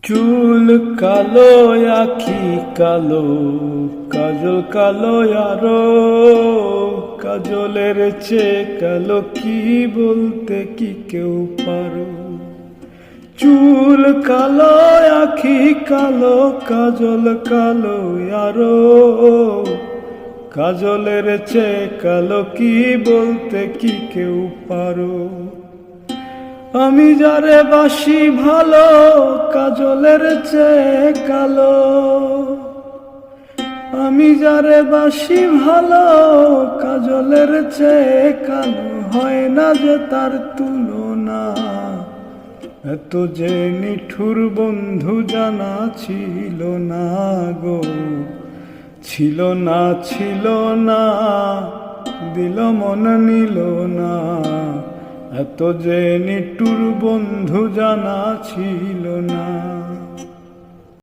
চুল কালো, আখি কালো, কাজল কালো আরো, কাজলের চেয়ে কালো কি বলতে কি কেউ পারো? চুল কালো, আখি কালো, কাজল কালো আরো, কাজলের চেয়ে কালো কি বলতে কি কেউ পারো? আমি যারে বাসি ভালো, কাজলের চেয়ে কালো। আমি যারে বাসি ভালো, কাজলের চেয়ে কালো। হয় না যে তার তুলনা, এত যে নিঠুর বন্ধু জানা ছিল না গো। ছিল না, ছিল না, দিল মন নিল না। এত যে নিঠুর বন্ধু জানা ছিল না।